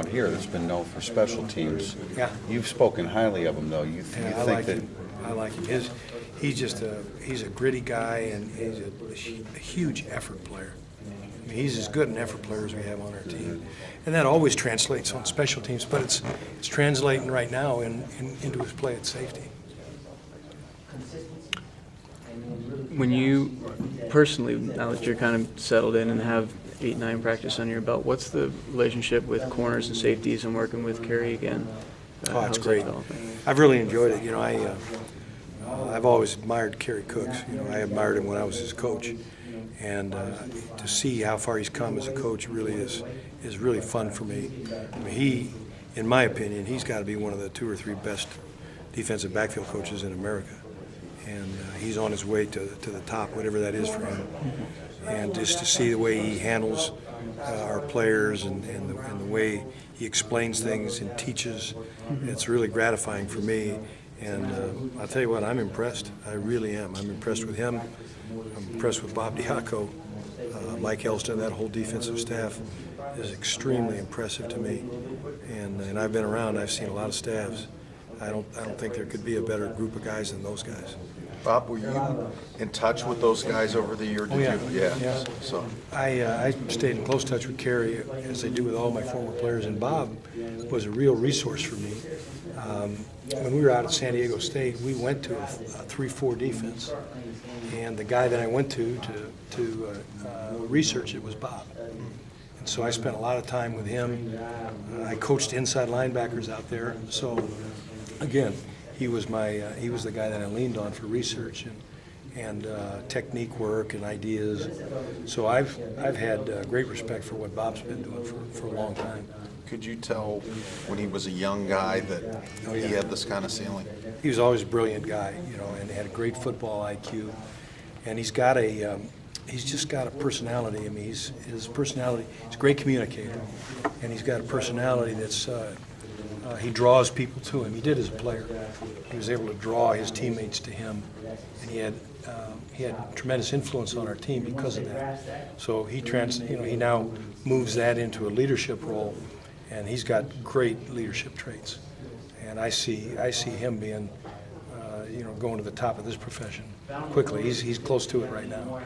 around here that's been known for special teams. Yeah. You've spoken highly of him, though. You Yeah, I think like that him. I like him. He's a gritty guy, and he's a huge effort player. I mean, he's as good an effort player as we have on our team, and that always translates on special teams. But it's translating right now into his play at safety. When you personally, now that you're kind of settled in and have 8-9 practice under your belt, what's the relationship with corners and safeties and working with Kerry again? Oh, it's how's that great. developing? I've really enjoyed it. You know, I've always admired Kerry Cooks. You know, I admired him when I was his coach, and to see how far he's come as a coach really is really fun for me. I mean, in my opinion, he's got to be one of the 2 or 3 best defensive backfield coaches in America, and he's on his way to the top, whatever that is for him. And just to see the way he handles our players and the way he explains things and teaches, it's really gratifying for me. And I'll tell you what, I'm impressed. I really am. I'm impressed with him. I'm impressed with Bob Diaco. Mike Elston, that whole defensive staff is extremely impressive to me. And I've been around. I've seen a lot of staffs. I don't think there could be a better group of guys than those guys. Bob, were you in touch with those guys over the year? Did you? Yeah. So I stayed in close touch with Kerry, as I do with all my former players, and Bob was a real resource for me. When we were out at San Diego State, we went to a 3-4 defense, and the guy that I went to research it was Bob. And so I spent a lot of time with him. I coached inside linebackers out there. So again, he was the guy that I leaned on for research and technique work and ideas. So I've had great respect for what Bob's been doing for a long time. could you tell when he was a young guy that he had this kind of ceiling? He was always a brilliant guy, you know, and had a great football IQ. And he's just got a personality. I mean, his personality, he's a great communicator. And he's got a personality that's, he draws people to him. He did as a player. He was able to draw his teammates to him. And he had tremendous influence on our team because of that. So he now moves that into a leadership role, and he's got great leadership traits. And I see him being, going to the top of this profession quickly. He's close to it right now.